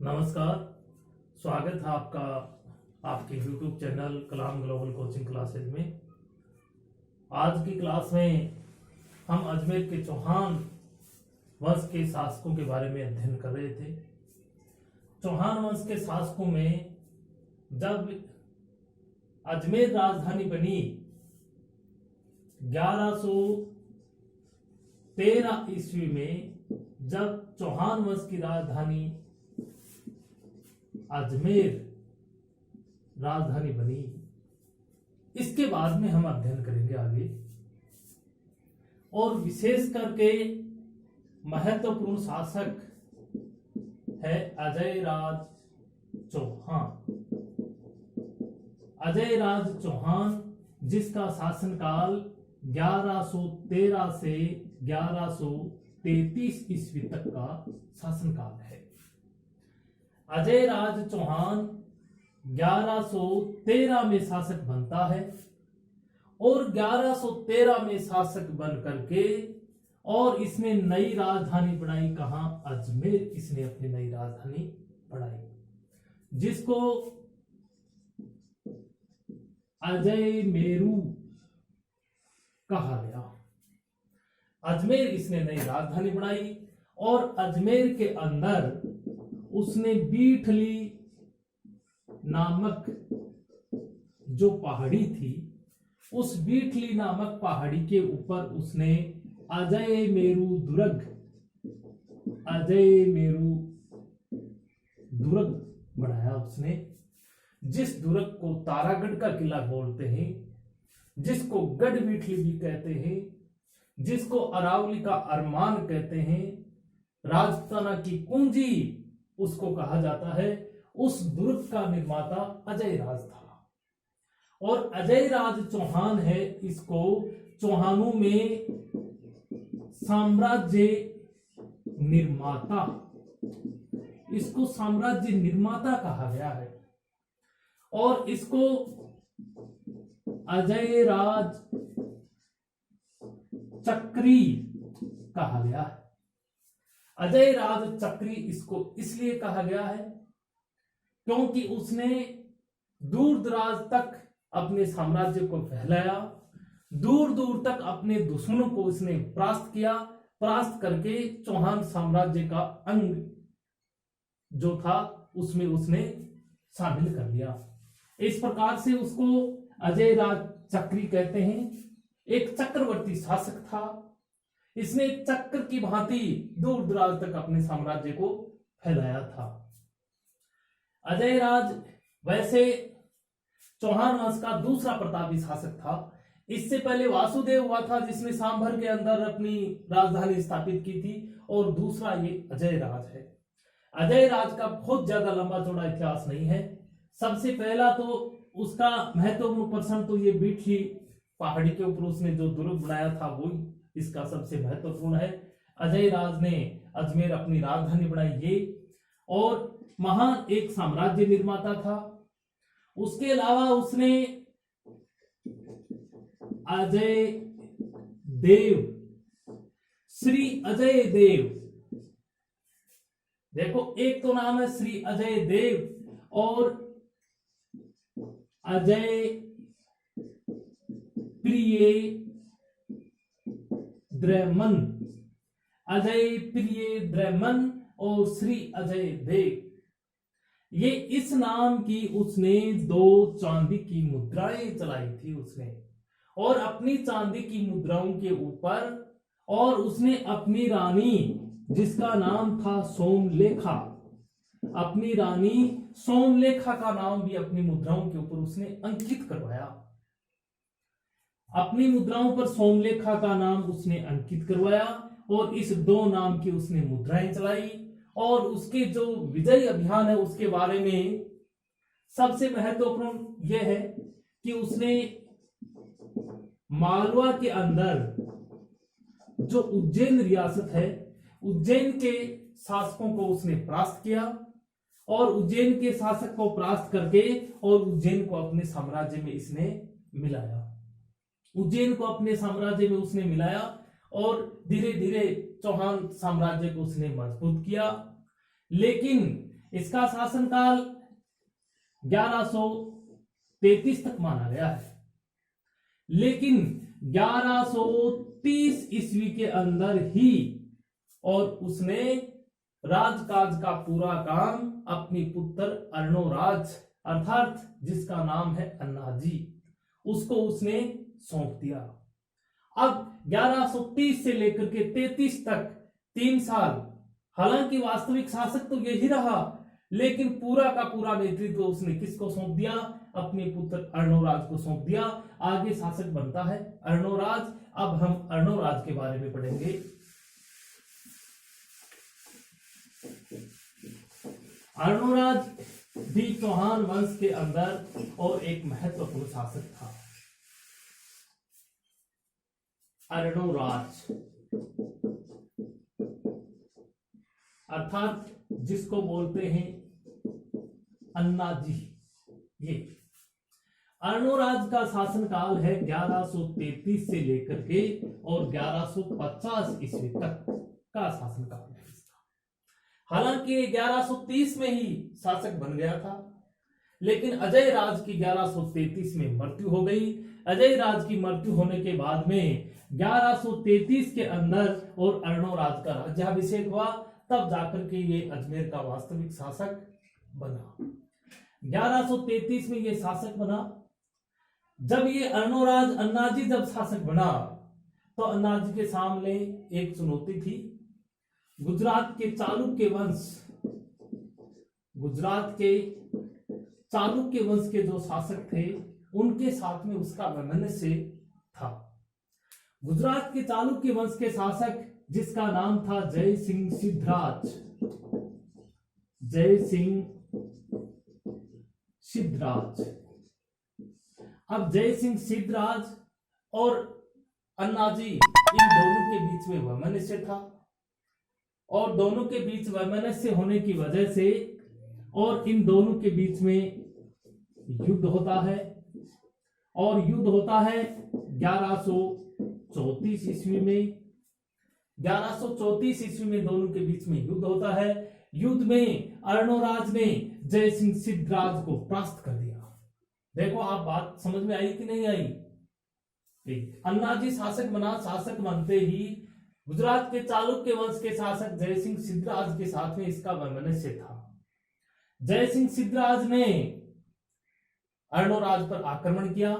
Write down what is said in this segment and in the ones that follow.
नमस्कार। स्वागत है आपका आपके YouTube चैनल कलाम ग्लोबल कोचिंग क्लासेज में। आज की क्लास में हम अजमेर के चौहान वंश के शासकों के बारे में अध्ययन कर रहे थे। चौहान वंश के शासकों में जब अजमेर राजधानी बनी 1113 ईस्वी में, जब चौहान वंश की राजधानी अजमेर राजधानी बनी, इसके बाद में हम अध्ययन करेंगे आगे। और विशेष करके महत्वपूर्ण शासक है अजय राज चौहान। अजय राज चौहान, जिसका शासनकाल 1113 से 1133 ईस्वी तक का शासनकाल है। अजय राज चौहान 1113 में शासक बनता है और 1113 में शासक बन करके और इसने नई राजधानी बनाई। कहां? अजमेर। इसने अपनी नई राजधानी बनाई, जिसको अजय मेरू कहा गया। अजमेर इसने नई राजधानी बनाई और अजमेर के अंदर उसने बीठली नामक जो पहाड़ी थी, उस बीठली नामक पहाड़ी के ऊपर उसने अजय मेरू दुर्ग बनाया उसने, जिस दुर्ग को तारागढ़ का किला बोलते हैं, जिसको गढ़ बीठली भी कहते हैं, जिसको अरावली का अरमान कहते हैं, राजपुताना की कुंजी उसको कहा जाता है। उस दुर्ग का निर्माता अजय राज था और अजय राज चौहान है। इसको चौहानों में साम्राज्य निर्माता, इसको साम्राज्य निर्माता कहा गया है और इसको अजय राज चक्री कहा गया है। अजय राज चक्री इसको इसलिए कहा गया है क्योंकि उसने दूर दराज तक अपने साम्राज्य को फैलाया, दूर दूर तक अपने दुश्मनों को उसने परास्त किया। परास्त करके चौहान साम्राज्य का अंग जो था उसमें उसने शामिल कर लिया। इस प्रकार से उसको अजय राज चक्री कहते हैं। एक चक्रवर्ती शासक था। इसने चक्र की भांति दूर दराज तक अपने साम्राज्य को फैलाया था। अजय राज वैसे चौहान वंश का दूसरा प्रतापी शासक था। इससे पहले वासुदेव हुआ था, जिसने सांभर के अंदर अपनी राजधानी स्थापित की थी, और दूसरा ये अजय राज है। अजय राज का बहुत ज्यादा लंबा चौड़ा इतिहास नहीं है। सबसे पहला तो उसका महत्वपूर्ण प्रश्न तो ये बीठली पहाड़ी के ऊपर उसने जो दुर्ग बनाया था वो इसका सबसे महत्वपूर्ण है। अजय राज ने अजमेर अपनी राजधानी बनाई ये, और महान एक साम्राज्य निर्माता था। उसके अलावा उसने अजय देव, श्री अजय देव, देखो एक तो नाम है श्री अजय देव और अजय प्रिय द्रैमन, अजय प्रिय द्रैमन और श्री अजय देव, ये इस नाम की उसने 2 चांदी की मुद्राएं चलाई थी उसने, और अपनी चांदी की मुद्राओं के ऊपर और उसने अपनी रानी, जिसका नाम था सोमलेखा, अपनी रानी सोमलेखा का नाम भी अपनी मुद्राओं के ऊपर उसने अंकित करवाया। अपनी मुद्राओं पर सोमलेखा का नाम उसने अंकित करवाया और इस 2 नाम की उसने मुद्राएं चलाई। और उसके जो विजय अभियान है उसके बारे में सबसे महत्वपूर्ण यह है कि उसने मालवा के अंदर जो उज्जैन रियासत है, उज्जैन के शासकों को उसने परास्त किया और उज्जैन के शासक को परास्त करके और उज्जैन को अपने साम्राज्य में इसने मिलाया। उज्जैन को अपने साम्राज्य में उसने मिलाया और धीरे धीरे चौहान साम्राज्य को उसने मजबूत किया। लेकिन इसका शासनकाल 1133 तक माना गया है, लेकिन 1130 ईस्वी के अंदर ही और उसने राजकाज का पूरा काम अपनी पुत्र अर्णोराज अर्थात जिसका नाम है अन्नाजी, उसको उसने सौंप दिया। अब 1130 से लेकर के 33 तक 3 साल, हालांकि वास्तविक शासक तो यही रहा, लेकिन पूरा का पूरा नेतृत्व उसने किसको सौंप दिया? अपने पुत्र अर्णोराज को सौंप दिया। आगे शासक बनता है अर्णोराज। अब हम अर्णोराज के बारे में पढ़ेंगे। अर्णोराज भी चौहान वंश के अंदर और एक महत्वपूर्ण शासक था। अर्णोराज अर्थात जिसको बोलते हैं अन्नाजी, ये अर्णोराज का शासनकाल है 1133 से लेकर के और 1150 ईस्वी तक का शासनकाल है इसका। हालांकि 1130 में ही शासक बन गया था, लेकिन अजय राज की 1133 में मृत्यु हो गई। अजय राज की मृत्यु होने के बाद में 1133 के अंदर और अर्णोराज का राज्याभिषेक हुआ, तब जाकर के ये अजमेर का वास्तविक शासक बना। 1133 में ये शासक बना। जब ये अर्णोराज अन्नाजी जब शासक बना तो अन्नाजी के सामने एक चुनौती थी। गुजरात के चालुक्य वंश के जो शासक थे उनके साथ में उसका वैमनस्य था। गुजरात के चालुक्य वंश के शासक जिसका नाम था जय सिंह सिद्धराज। अब जय सिंह सिद्धराज और अन्नाजी इन दोनों के बीच में वैमनस्य था, और दोनों के बीच वैमनस्य होने की वजह से और इन दोनों के बीच में युद्ध होता है, और युद्ध होता है 1134 ईस्वी में। 1134 ईस्वी में दोनों के बीच में युद्ध होता है। युद्ध में अर्णोराज ने जय सिंह सिद्धराज को परास्त कर दिया। देखो आप बात समझ में आई कि नहीं आई? अन्नाजी शासक बना। शासक बनते ही गुजरात के चालुक्य वंश के शासक जय सिंह सिद्धराज के साथ में इसका वैमनस्य था। जय सिंह सिद्धराज ने अर्णोराज पर आक्रमण किया।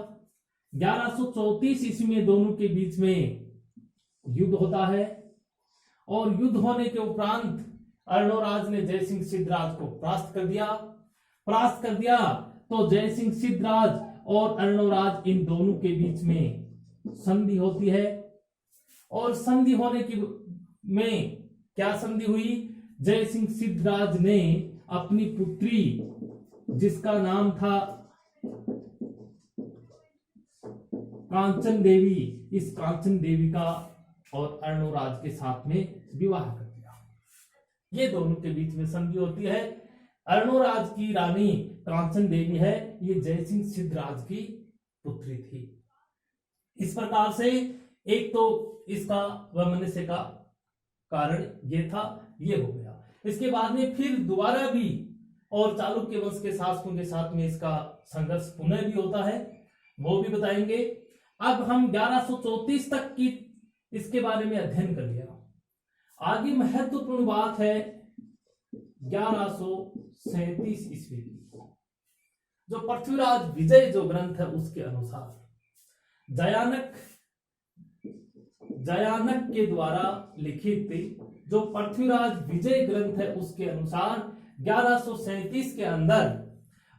1134 ईस्वी में दोनों के बीच में युद्ध होता है, और युद्ध होने के उपरांत अर्णोराज ने जय सिंह सिद्धराज को परास्त कर दिया। तो जय सिंह सिद्धराज और अर्णोराज इन दोनों के बीच में संधि होती है, और संधि होने की में क्या संधि हुई? जय सिंह सिद्धराज ने अपनी पुत्री जिसका नाम था कांचन देवी, इस कांचन देवी का और अर्णोराज के साथ में विवाह कर दिया। ये दोनों के बीच में संधि होती है। अर्णोराज की रानी कांचन देवी है, ये जय सिंह सिद्धराज की पुत्री थी। इस प्रकार से एक तो इसका वैमनस्य का कारण ये था, ये हो गया। इसके बाद में फिर दोबारा भी और चालुक्य वंश के शासकों के साथ में इसका संघर्ष पुनः भी होता है, वो भी बताएंगे। अब हम 1134 तक की इसके बारे में अध्ययन कर लिया। आगे महत्वपूर्ण बात है 1137 ईस्वी की, जो पृथ्वीराज विजय जो ग्रंथ है उसके अनुसार जयानक के द्वारा लिखित जो पृथ्वीराज विजय ग्रंथ है उसके अनुसार 1137 के अंदर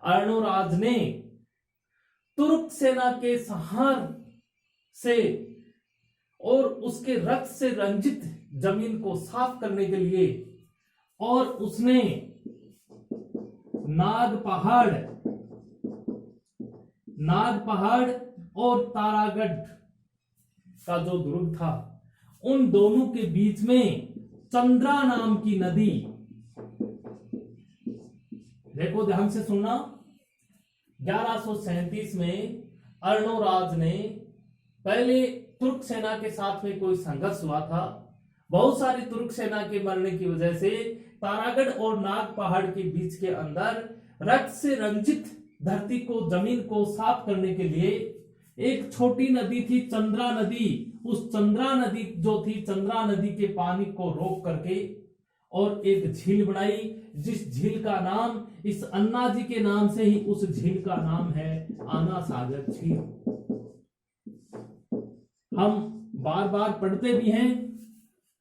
अर्णोराज ने तुर्क सेना के संहार से और उसके रक्त से रंजित जमीन को साफ करने के लिए, और उसने नाग पहाड़ और तारागढ़ का जो दुर्ग था, उन दोनों के बीच में चंद्रा नाम की नदी, देखो ध्यान से सुनना, 1137 में अर्णोराज ने पहले तुर्क सेना के साथ में कोई संघर्ष हुआ था। बहुत सारी तुर्क सेना के मरने की वजह से तारागढ़ और नाग पहाड़ के बीच के अंदर रक्त से रंजित धरती को, जमीन को साफ करने के लिए एक छोटी नदी थी, चंद्रा नदी। उस चंद्रा नदी जो थी, चंद्रा नदी के पानी को रोक करके और एक झील बनाई, जिस झील का नाम, इस अन्ना जी के नाम से ही उस झील का नाम है आना सागर झील। हम बार बार पढ़ते भी हैं,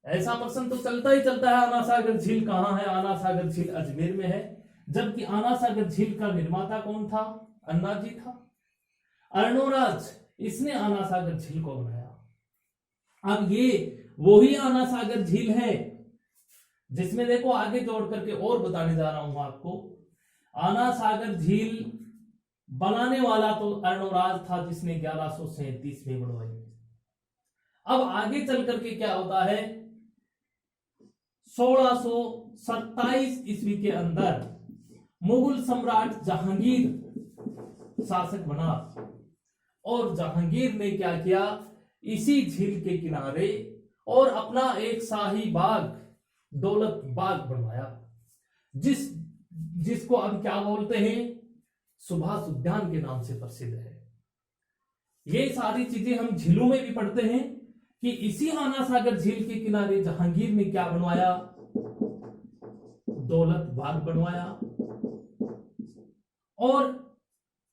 ऐसा प्रश्न तो चलता ही चलता है, आना सागर झील कहाँ है? आना सागर झील अजमेर में है। जबकि आना सागर झील का निर्माता कौन था? अन्ना जी था। अर्णोराज, इसने आना सागर झील को बनाया। अब ये वही आना सागर झील है जिसमें देखो आगे जोड़ करके और बताने जा रहा हूं आपको। आना सागर झील बनाने वाला तो अर्णोराज था, जिसने 1137 में बनवाई। अब आगे चल करके क्या होता है, 1627 ईस्वी के अंदर मुगल सम्राट जहांगीर शासक बना और जहांगीर ने क्या किया, इसी झील के किनारे और अपना एक शाही बाग, दौलत बाग बनवाया, जिसको अब क्या बोलते हैं, सुभाष उद्यान के नाम से प्रसिद्ध है। ये सारी चीजें हम झीलों में भी पढ़ते हैं कि इसी आना सागर झील के किनारे जहांगीर ने क्या बनवाया, दौलत बाग बनवाया। और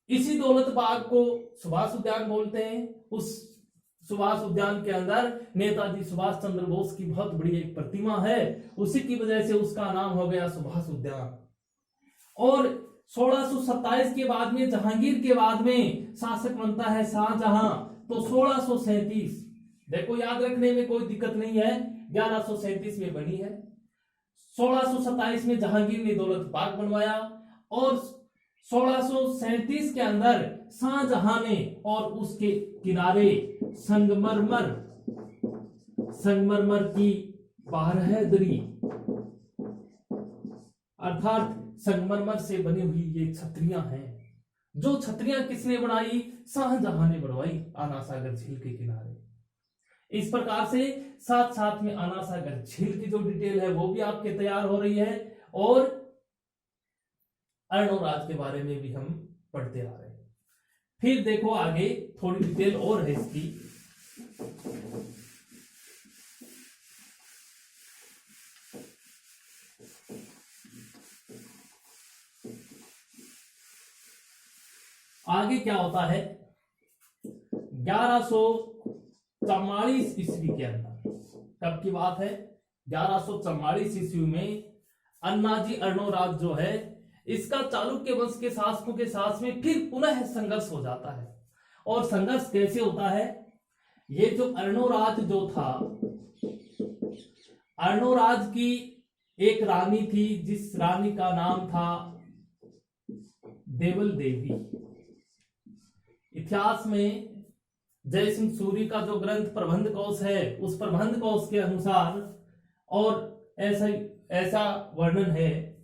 इसी दौलत बाग को सुभाष उद्यान बोलते हैं। उस सुभाष उद्यान के अंदर नेताजी सुभाष चंद्र बोस की बहुत बड़ी एक प्रतिमा है, उसी की वजह से उसका नाम हो गया सुभाष उद्यान। और 1627 के बाद में, जहांगीर के बाद में शासक बनता है शाहजहां। तो 1637, देखो याद रखने में कोई दिक्कत नहीं है, 1137 में बनी है। 1627 में जहांगीर ने दौलत बाग बनवाया और 1637 के अंदर शाहजहां ने और उसके किनारे संगमरमर की बारहदरी अर्थात संगमरमर से बनी हुई ये छतरियां हैं। जो छतरियां किसने बनाई? शाहजहां ने बनवाई आना सागर झील के किनारे। इस प्रकार से साथ साथ में आना सागर झील की जो डिटेल है वो भी आपके तैयार हो रही है और अर्णोराज के बारे में भी हम पढ़ते आ रहे हैं। फिर देखो आगे थोड़ी डिटेल और है इसकी। आगे क्या होता है, 1144 ईस्वी के अंदर, कब की बात है, 1144 ईस्वी में अन्नाजी अर्णोराज जो है, इसका चालुक्य वंश के शासकों के साथ में फिर पुनः संघर्ष हो जाता है। और संघर्ष कैसे होता है, ये जो अर्णोराज जो था, अर्णोराज की एक रानी थी, जिस रानी का नाम था देवल देवी। इतिहास में जय सिंह सूरी का जो ग्रंथ प्रबंध कोश है, उस प्रबंध कोश के अनुसार और ऐसा वर्णन है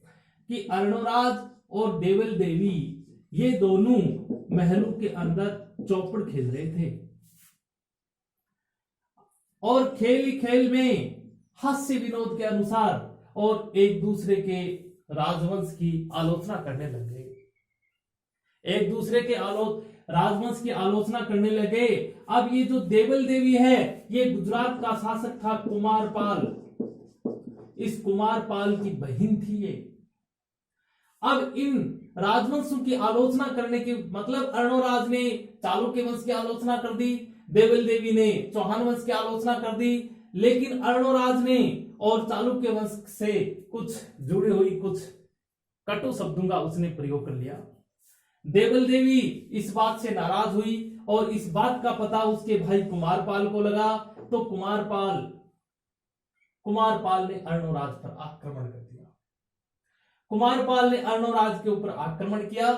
कि अर्णोराज और देवल देवी ये दोनों महलों के अंदर चौपड़ खेल रहे थे और खेल ही खेल में हास्य विनोद के अनुसार और एक दूसरे के राजवंश की आलोचना करने लग गए। एक दूसरे के राजवंश की आलोचना करने लगे। अब ये जो देवल देवी है, ये गुजरात का शासक था कुमारपाल। इस कुमारपाल की बहन थी ये। अब इन राजवंशों की आलोचना करने के मतलब अर्णोराज ने चालुक्य वंश की आलोचना कर दी, देवल देवी ने चौहान वंश की आलोचना कर दी, लेकिन अर्णोराज ने और चालुक्य वंश से कुछ जुड़ी हुई कुछ कटु शब्दों का उसने प्रयोग कर लिया। देवल देवी इस बात से नाराज हुई और इस बात का पता उसके भाई कुमारपाल को लगा, तो कुमारपाल ने अर्णोराज पर आक्रमण कर दिया। कुमारपाल ने अर्णोराज के ऊपर आक्रमण किया।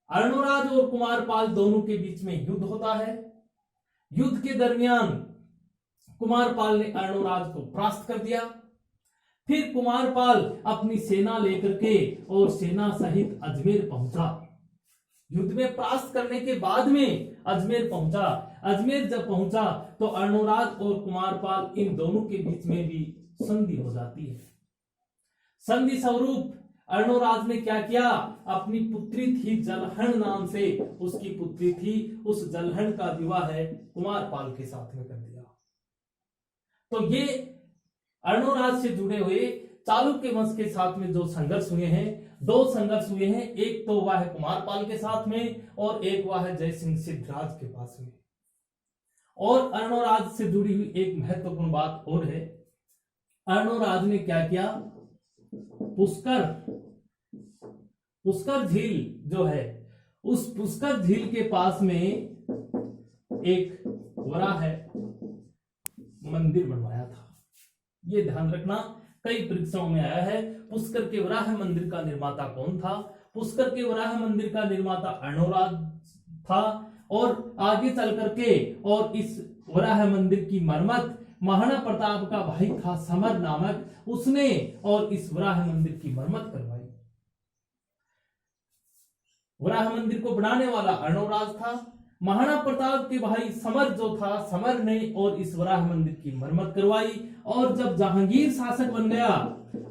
अर्णोराज और कुमारपाल दोनों के बीच में युद्ध होता है। युद्ध के दरमियान कुमारपाल ने अर्णोराज को परास्त कर दिया। फिर कुमारपाल अपनी सेना लेकर के और सेना सहित अजमेर पहुंचा। युद्ध में परास्त करने के बाद में अजमेर पहुंचा। अजमेर जब पहुंचा तो अर्णोराज और कुमारपाल इन दोनों के बीच में भी संधि हो जाती है। संधि स्वरूप अर्णोराज ने क्या किया, अपनी पुत्री थी जलहण नाम से, उसकी पुत्री थी, उस जलहण का विवाह है कुमारपाल के साथ में कर दिया। तो ये अर्णोराज से जुड़े हुए चालुक्य वंश के साथ में जो संघर्ष हुए हैं, दो संघर्ष हुए हैं, एक तो हुआ है कुमारपाल के साथ में और एक हुआ है जयसिंह सिद्धराज के पास में। और अर्णोराज से जुड़ी हुई एक महत्वपूर्ण बात और है, अर्णोराज ने क्या किया, पुष्कर झील जो है, उस पुष्कर झील के पास में एक वराह है मंदिर बनवाया था। ये ध्यान रखना, कई परीक्षाओं में आया है। पुष्कर के वराह मंदिर का निर्माता कौन था? पुष्कर के वराह मंदिर का निर्माता अर्णोराज था। और आगे चल करके और इस वराह मंदिर की मरम्मत महाराणा प्रताप का भाई था समर नामक, उसने और इस वराह मंदिर की मरम्मत करवाई। वराह मंदिर को बनाने वाला अर्णोराज था। महाराणा प्रताप के भाई समर जो था, समर ने और इस वराह मंदिर की मरम्मत करवाई। और जब जहांगीर शासक बन गया,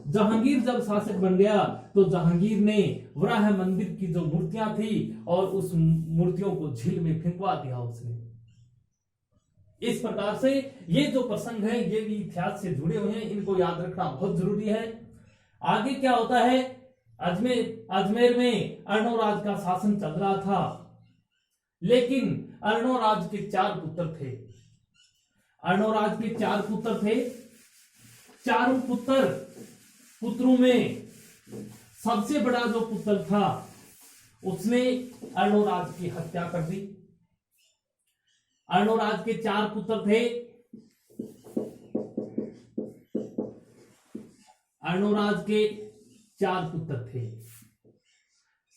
जहांगीर जब शासक बन गया तो जहांगीर ने वराह मंदिर की जो मूर्तियां थी और उस मूर्तियों को झील में फेंकवा दिया उसने। इस प्रकार से ये जो प्रसंग है ये भी इतिहास से जुड़े हुए हैं, इनको याद रखना बहुत जरूरी है। आगे क्या होता है, अजमेर में अर्णोराज का शासन चल रहा था, लेकिन अर्णोराज के 4 पुत्र थे। अर्णोराज के 4 पुत्र थे। चारों पुत्रों में सबसे बड़ा जो पुत्र था उसने अर्णोराज की हत्या कर दी। अर्णोराज के 4 पुत्र थे। अर्णोराज के 4 पुत्र थे।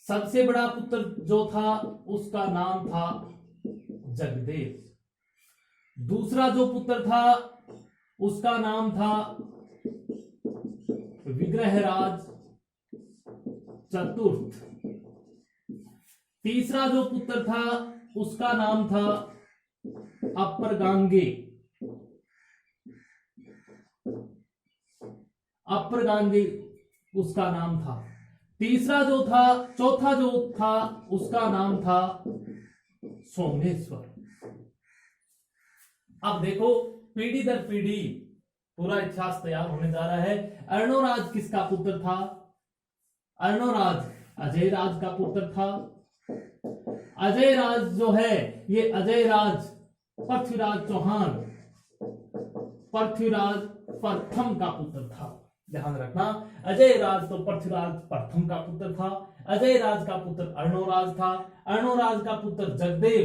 सबसे बड़ा पुत्र जो था उसका नाम था जगदेव। दूसरा जो पुत्र था उसका नाम था विग्रहराज चतुर्थ। तीसरा जो पुत्र था उसका नाम था अपरगांगे। अपरगांगे उसका नाम था। चौथा जो था उसका नाम था सोमेश्वर। अब देखो, पीढ़ी दर पीढ़ी पूरा इतिहास तैयार होने जा रहा है। अर्णोराज किसका पुत्र था? अर्णोराज अजय राज का पुत्र था। अजय राज जो है, ये अजय राज पृथ्वीराज चौहान, पृथ्वीराज प्रथम का पुत्र था। ध्यान रखना, अजय राज तो पृथ्वीराज प्रथम का पुत्र था। अजय राज का पुत्र अर्णोराज था। अर्णोराज का पुत्र जगदेव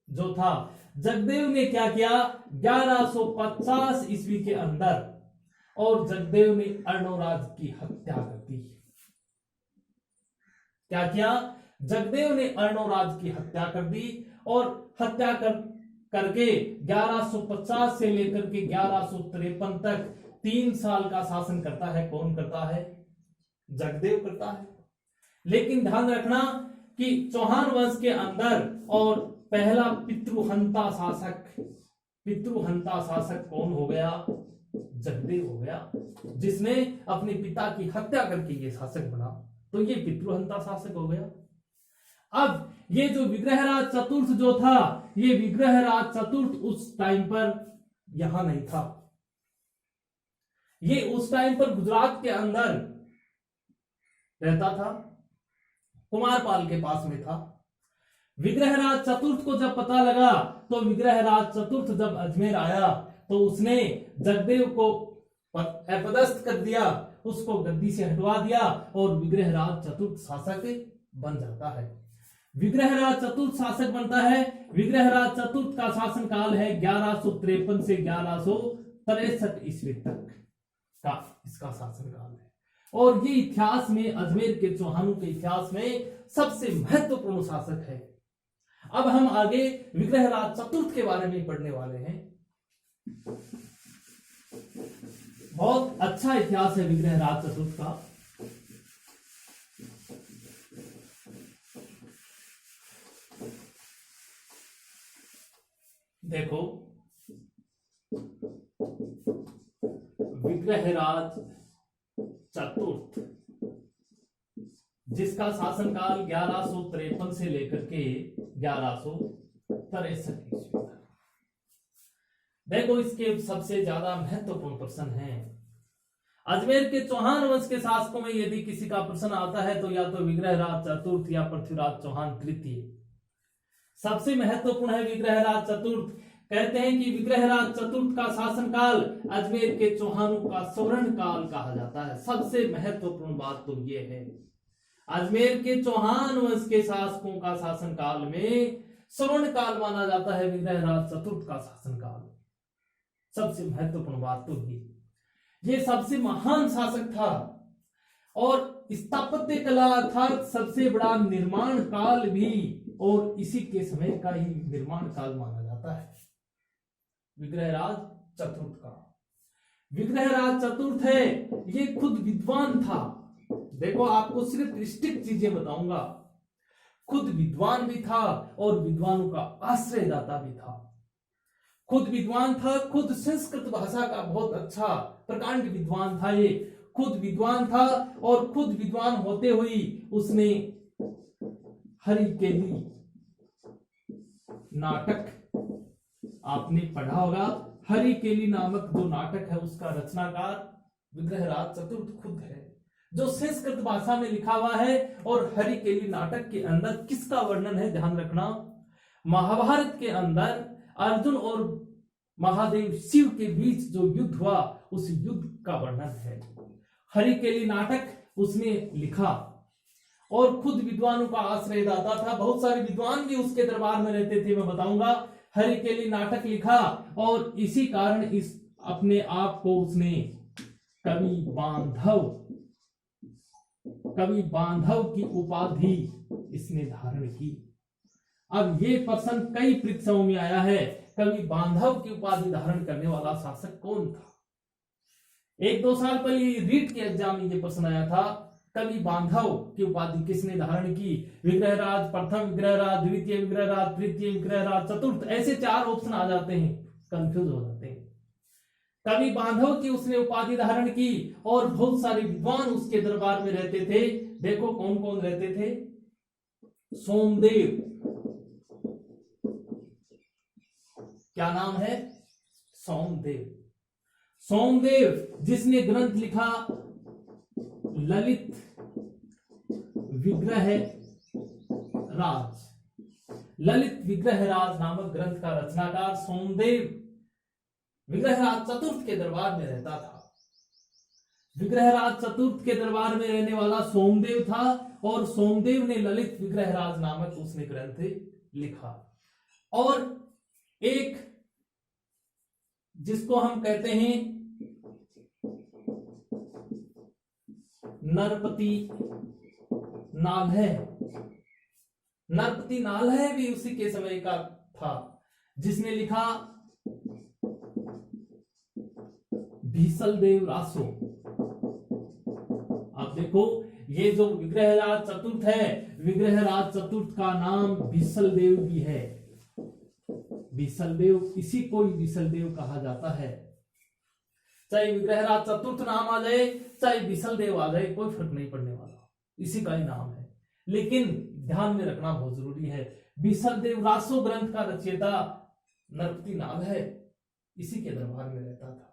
जो था, जगदेव ने क्या किया, 1150 ईस्वी के अंदर, और जगदेव ने अर्णोराज की हत्या कर दी। क्या किया? जगदेव ने अर्णोराज की हत्या कर दी। और हत्या करके 1150 से लेकर के 1153 तक 3 साल का शासन करता है। कौन करता है? जगदेव करता है। लेकिन ध्यान रखना कि चौहान वंश के अंदर और पहला पितृहंता शासक कौन हो गया? जगदेव हो गया, जिसने अपने पिता की हत्या करके ये शासक बना। तो ये पितृहंता शासक हो गया। अब ये जो विग्रहराज चतुर्थ जो था, ये विग्रहराज चतुर्थ उस टाइम पर यहां नहीं था। ये उस टाइम पर गुजरात के अंदर रहता था, कुमारपाल के पास में था। विग्रहराज चतुर्थ को जब पता लगा तो विग्रहराज चतुर्थ जब अजमेर आया तो उसने जगदेव को अपदस्थ कर दिया, उसको गद्दी से हटवा दिया और विग्रहराज चतुर्थ शासक बन जाता है। विग्रहराज चतुर्थ शासक बनता है। विग्रहराज चतुर्थ का शासन काल है 1153 से 1163 ईस्वी तक का इसका शासन काल है। और ये इतिहास में, अजमेर के चौहानों के इतिहास में सबसे महत्वपूर्ण शासक है। अब हम आगे विग्रहराज चतुर्थ के बारे में पढ़ने वाले हैं। बहुत अच्छा इतिहास है विग्रहराज चतुर्थ का। देखो, विग्रहराज चतुर्थ, जिसका शासनकाल 1153 से लेकर के 1163 ईस्वी तक। देखो इसके सबसे ज्यादा महत्वपूर्ण प्रश्न है। अजमेर के चौहान वंश के शासकों में यदि किसी का प्रश्न आता है तो या तो विग्रहराज चतुर्थ या पृथ्वीराज चौहान तृतीय। सबसे महत्वपूर्ण है विग्रहराज चतुर्थ। कहते हैं कि विग्रहराज चतुर्थ का शासनकाल अजमेर के चौहानों का स्वर्ण काल कहा जाता है। सबसे महत्वपूर्ण बात तो यह है, अजमेर के चौहान वंश के शासकों का शासनकाल में स्वर्ण काल माना जाता है विग्रहराज चतुर्थ का शासनकाल। सबसे महत्वपूर्ण बात तो ये सबसे महान शासक था और स्थापत्य कला अर्थात सबसे बड़ा निर्माण काल भी और इसी के समय का ही निर्माण काल माना जाता है विग्रहराज चतुर्थ का। विग्रहराज चतुर्थ है, ये खुद विद्वान था। देखो आपको सिर्फ स्ट्रिक्ट चीजें बताऊंगा। खुद विद्वान भी था और विद्वानों का आश्रयदाता भी था। खुद विद्वान था, खुद संस्कृत भाषा का बहुत अच्छा प्रकांड विद्वान था। ये खुद विद्वान था और खुद विद्वान होते हुए उसने हरिकेली नाटक, आपने पढ़ा होगा, हरिकेली नामक जो नाटक है उसका रचनाकार विग्रहराज चतुर्थ खुद है, जो संस्कृत भाषा में लिखा हुआ है। और हरिकेली नाटक के अंदर किसका वर्णन है, ध्यान रखना, महाभारत के अंदर अर्जुन और महादेव शिव के बीच जो युद्ध हुआ उस युद्ध का वर्णन है। हरिकेली नाटक उसने लिखा और खुद विद्वानों का आश्रयदाता था। बहुत सारे विद्वान भी उसके दरबार में रहते थे, मैं बताऊंगा। हरिकेली नाटक लिखा और इसी कारण इस अपने आप को उसने कवि बांधव की उपाधि इसने धारण की। अब ये प्रश्न कई परीक्षाओं में आया है, कवि बांधव की उपाधि धारण करने वाला शासक कौन था। 1-2 साल पहले रीट के एग्जाम में ये प्रश्न आया था, कवि बांधव की उपाधि किसने धारण की। विग्रहराज प्रथम, विग्रहराज द्वितीय, विग्रहराज तृतीय, विग्रहराज चतुर्थ, ऐसे 4 ऑप्शन आ जाते हैं, कंफ्यूज हो जाते हैं। कवि बांधव की उसने उपाधि धारण की और बहुत सारे विद्वान उसके दरबार में रहते थे। देखो कौन कौन रहते थे। सोमदेव, क्या नाम है, सोमदेव। सोमदेव जिसने ग्रंथ लिखा ललित विग्रह राज, ललित विग्रह राज नामक ग्रंथ का रचनाकार सोमदेव विग्रहराज चतुर्थ के दरबार में रहता था। विग्रहराज चतुर्थ के दरबार में रहने वाला सोमदेव था और सोमदेव ने ललित विग्रहराज नामक उसने ग्रंथ लिखा। और एक जिसको हम कहते हैं नरपति नालह, नरपति नालह भी उसी के समय का था, जिसने लिखा भीषलदेव रासो। आप देखो ये जो विग्रहराज चतुर्थ है, विग्रहराज चतुर्थ का नाम भीषलदेव भी है। भीषलदेव, इसी को ही भीषलदेव कहा जाता है। चाहे विग्रहराज चतुर्थ नाम आ जाए चाहे भीषलदेव आ जाए, कोई फर्क नहीं पड़ने वाला, इसी का ही नाम है। लेकिन ध्यान में रखना बहुत जरूरी है, भीषलदेव रासो ग्रंथ का रचयिता नरपति नाल है, इसी के दरबार में रहता था।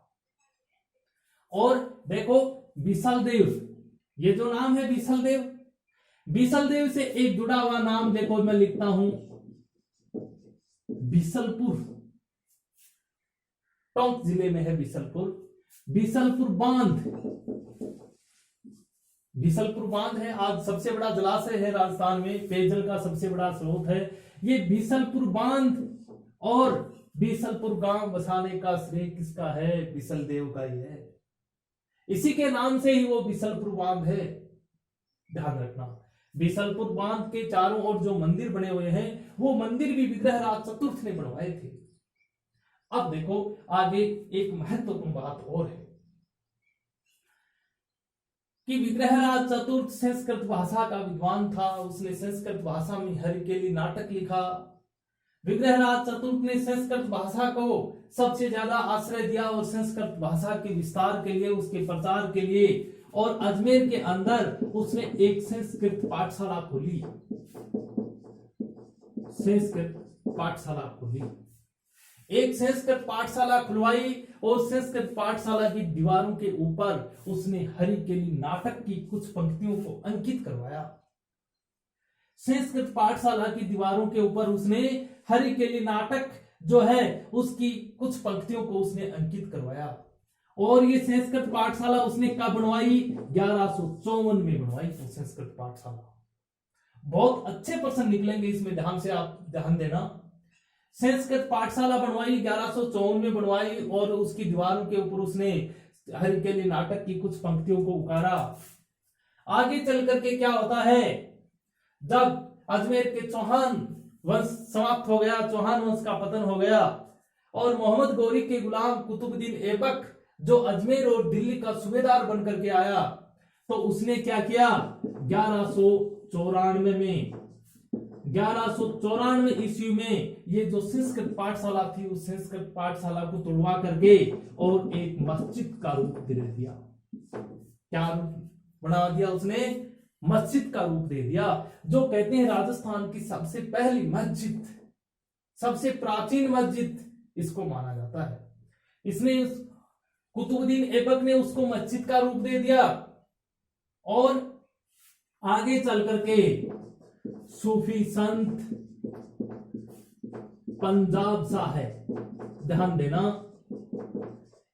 और देखो भीषलदेव, ये जो नाम है भीषलदेव, भीषलदेव से एक जुड़ा हुआ नाम देखो मैं लिखता हूं बीसलपुर, टोंक जिले में है बीसलपुर। बीसलपुर बांध, बीसलपुर बांध है आज सबसे बड़ा जलाशय है राजस्थान में, पेयजल का सबसे बड़ा स्रोत है ये बीसलपुर बांध। और बीसलपुर गांव बसाने का श्रेय किसका है, बीसलदेव का ही है, इसी के नाम से ही वो बीसलपुर बांध है। ध्यान रखना, बीसलपुर बांध के चारों ओर जो मंदिर बने हुए हैं वो मंदिर भी विग्रहराज चतुर्थ ने बनवाए थे। अब देखो आगे एक महत्वपूर्ण बात और है कि विग्रहराज चतुर्थ संस्कृत भाषा का विद्वान था, उसने संस्कृत भाषा में हरिकेली नाटक लिखा। विग्रहराज चतुर्थ ने संस्कृत भाषा को सबसे ज्यादा आश्रय दिया और संस्कृत भाषा के विस्तार के लिए, उसके प्रचार के लिए और अजमेर के अंदर उसने एक संस्कृत पाठशाला खोली, संस्कृत पाठशाला खोली, एक संस्कृत पाठशाला खुलवाई और संस्कृत पाठशाला की दीवारों के ऊपर उसने हरिकेली नाटक की कुछ पंक्तियों को अंकित करवाया। संस्कृत पाठशाला की दीवारों के ऊपर उसने हरिकेली नाटक जो है उसकी कुछ पंक्तियों को उसने अंकित करवाया। और ये संस्कृत पाठशाला उसने कब बनवाई? 1154 में बनवाई। तो संस्कृत पाठशाला, बहुत अच्छे प्रश्न निकलेंगे इसमें, ध्यान से आप ध्यान देना। संस्कृत पाठशाला बनवाई 1154 में बनवाई और उसकी दीवारों के ऊपर उसने हरिकेली नाटक की कुछ पंक्तियों को उकारा। आगे चल करके क्या होता है, जब अजमेर के चौहान वंश समाप्त हो गया, चौहान वंश का पतन हो गया और मोहम्मद गौरी के गुलाम कुतुबुद्दीन ऐबक जो अजमेर और दिल्ली का सूबेदार बनकर के आया, तो उसने क्या किया, 1194 ईस्वी में ये जो संस्कृत पाठशाला थी उस संस्कृत पाठशाला को तोड़वा करके और एक मस्जिद का रूप दे दिया। क्या रूप बना दिया उसने? मस्जिद का रूप दे दिया, जो कहते हैं राजस्थान की सबसे पहली मस्जिद, सबसे प्राचीन मस्जिद इसको माना जाता है। इसने कुतुबुद्दीन ऐबक ने उसको मस्जिद का रूप दे दिया। और आगे चल करके सूफी संत पंजाब शाह है, ध्यान देना,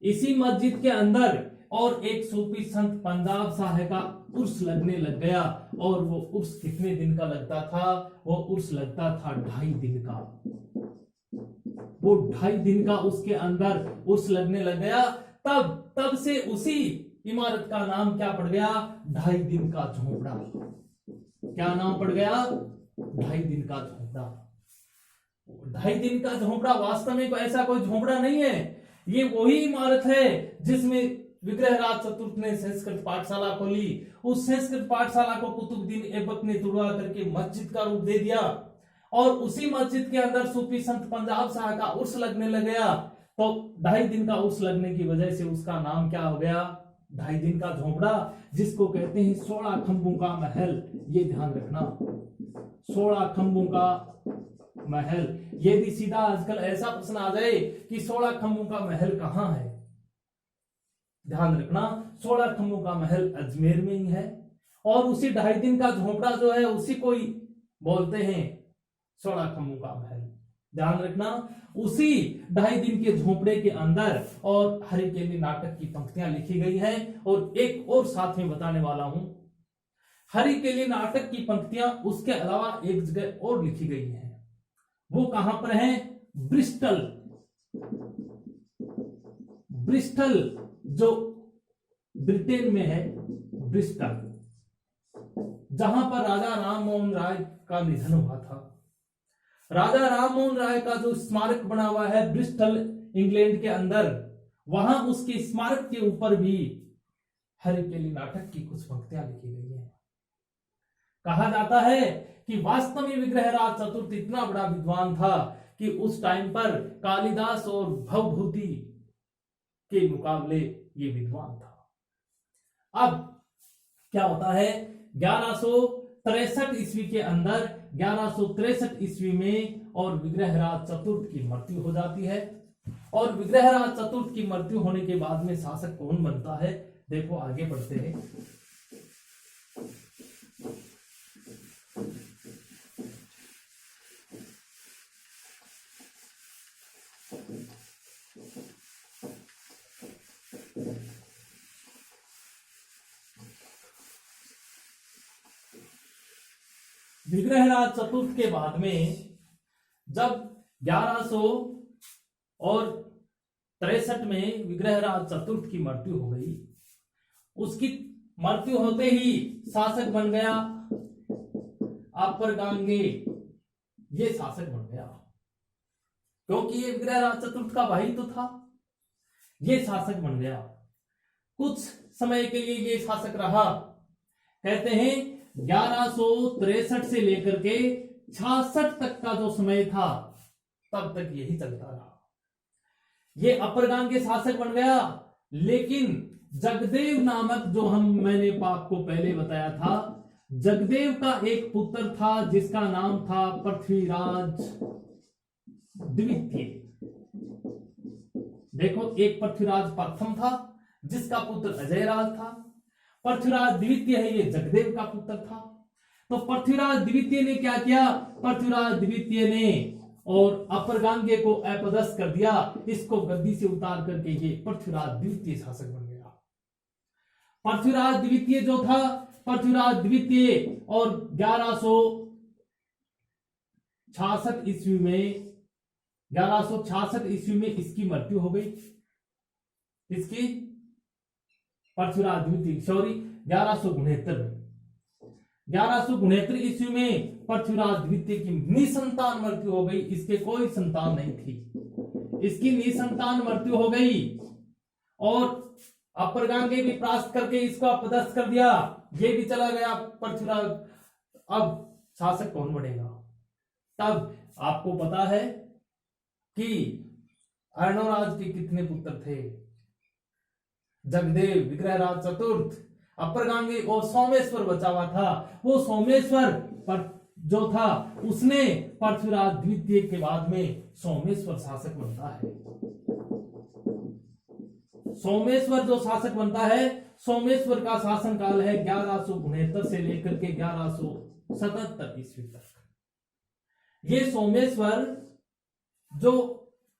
इसी मस्जिद के अंदर और एक सूफी संत पंजाब शाह का उर्स लगने लग गया। और वो उर्स कितने दिन का लगता था? वो उर्स लगता था 2.5 दिन का। वो 2.5 दिन का उसके अंदर उर्स लगने लग गया। तब से उसी इमारत का नाम क्या पड़ गया? 2.5 दिन का झोपड़ा। क्या नाम पड़ गया? 2.5 दिन का झोपड़ा। 2.5 दिन का झोपड़ा वास्तव में ऐसा कोई झोपड़ा नहीं है, ये वही इमारत है जिसमें विग्रहराज चतुर्थ ने संस्कृत पाठशाला खोली। उस संस्कृत पाठशाला को कुतुबुद्दीन ऐबक ने तुड़वा करके मस्जिद का रूप दे दिया और उसी मस्जिद के अंदर सूफी संत पंजाब शाह का उर्स लगने लग गया। तो 2.5 दिन का उर्स लगने की वजह से उसका नाम क्या हो गया? 2.5 दिन का झोपड़ा, जिसको कहते हैं 16 खंभों का महल। ये ध्यान रखना, 16 खंभों का महल। यदि सीधा आजकल ऐसा प्रश्न आ जाए कि 16 खंभों का महल कहां है, ध्यान रखना 16 खंभों का महल अजमेर में ही है। और उसी 2.5 दिन का झोपड़ा जो है उसी को ही बोलते हैं 16 खंभों का महल। ध्यान रखना, उसी 2.5 दिन के झोपड़े के अंदर और हरिकेली नाटक की पंक्तियां लिखी गई हैं। और एक और साथ में बताने वाला हूं, हरिकेली नाटक की पंक्तियां उसके अलावा एक जगह और लिखी गई हैं। वो कहां पर है? ब्रिस्टल। ब्रिस्टल जो ब्रिटेन में है, ब्रिस्टल, जहां पर राजा राम मोहन राय का निधन हुआ था। राजा राम मोहन राय का जो स्मारक बना हुआ है ब्रिस्टल इंग्लैंड के अंदर, वहां उसके स्मारक के ऊपर भी हरिकेली नाटक की कुछ पंक्तियां लिखी गई हैं। कहा जाता है कि वास्तव में विग्रहराज चतुर्थ इतना बड़ा विद्वान था कि उस टाइम पर कालिदास और भवभूति के मुकाबले ये विद्वान था। अब क्या होता है, 1163 ईस्वी के अंदर, 1163 ईस्वी में और विग्रहराज चतुर्थ की मृत्यु हो जाती है। और विग्रहराज चतुर्थ की मृत्यु होने के बाद में शासक कौन बनता है? देखो आगे बढ़ते हैं। विग्रहराज चतुर्थ के बाद में जब 1163 में विग्रहराज चतुर्थ की मृत्यु हो गई, उसकी मृत्यु होते ही शासक बन गया अपर गांगे। ये शासक बन गया क्योंकि ये विग्रहराज चतुर्थ का भाई तो था। ये शासक बन गया, कुछ समय के लिए ये शासक रहा। कहते हैं 1163 से लेकर के 66 तक का जो समय था तब तक यही चलता रहा। ये अपर गांगे शासक बन गया, लेकिन जगदेव नामक, जो मैंने आपको पहले बताया था, जगदेव का एक पुत्र था जिसका नाम था पृथ्वीराज द्वितीय। देखो, एक पृथ्वीराज प्रथम था जिसका पुत्र अजयराज था, पृथ्वीराज द्वितीय है, ये जगदेव का पुत्र था। तो पृथ्वीराज द्वितीय ने क्या किया? पृथ्वीराज द्वितीय ने और अपरगांगे को अपदस्थ कर दिया, इसको गद्दी से उतार करके ये पृथ्वीराज द्वितीय शासक बन गया। पृथ्वीराज द्वितीय जो था, पृथ्वीराज द्वितीय, और 1166 ईस्वी में, 1166 ईस्वी में इसकी मृत्यु हो गई। इसकी पृथ्वीराज द्वितीय, सॉरी 1169 में, 1169 ईस्वी में पृथ्वीराज द्वितीय की निसंतान मृत्यु हो गई। इसके कोई संतान नहीं थी, इसकी निसंतान मृत्यु हो गई और अपरगांगे भी परास्त करके इसको अपदस्थ कर दिया, ये भी चला गया पृथ्वीराज। अब शासक कौन बनेगा? तब आपको पता है कि अर्णोराज के कितने पुत्र थे? जगदेव, विग्रहराज चतुर्थ, अपरगांगे और सोमेश्वर बचा हुआ था। वो सोमेश्वर पर जो था उसने पृथ्वीराज द्वितीय के बाद में सोमेश्वर शासक बनता है। सोमेश्वर जो शासक बनता है, सोमेश्वर का शासन काल है 1169 से लेकर के 1177 ईस्वी तक। ये सोमेश्वर जो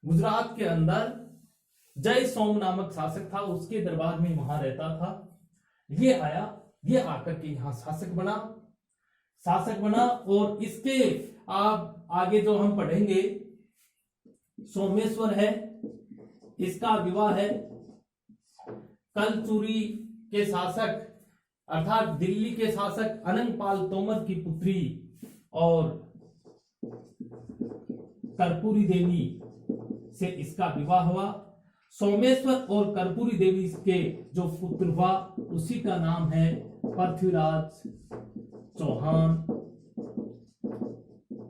गुजरात के अंदर जय सोम नामक शासक था, उसके दरबार में वहां रहता था। ये आया, ये आकर के यहां शासक बना और इसके आप आगे जो हम पढ़ेंगे, सोमेश्वर है, इसका विवाह है कलचुरी के शासक अर्थात दिल्ली के शासक अनंगपाल तोमर की पुत्री और कर्पूरी देवी से इसका विवाह हुआ। सोमेश्वर और कर्पूरी देवी के जो पुत्र हुआ उसी का नाम है पृथ्वीराज चौहान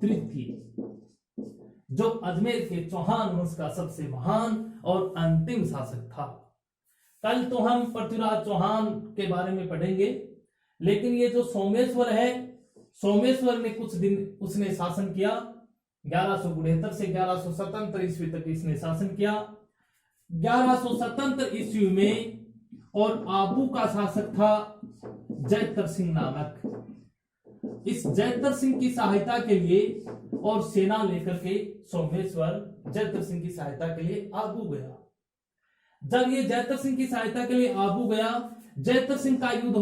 तृतीय, जो अजमेर के चौहान वंश का सबसे महान और अंतिम शासक था। कल तो हम पृथ्वीराज चौहान के बारे में पढ़ेंगे, लेकिन ये जो सोमेश्वर है, सोमेश्वर ने कुछ दिन उसने शासन किया, 1169 से 1177 ईस्वी तक इसने शासन किया। 1177 ईस्वी में और आबू का शासक था जयतर सिंह नामक। इस जयतर सिंह की सहायता के लिए और सेना लेकर के सोमेश्वर जयतर सिंह की सहायता के लिए आबू गया। जब ये जयतर सिंह की सहायता के लिए आबू गया, जयतर सिंह का युद्ध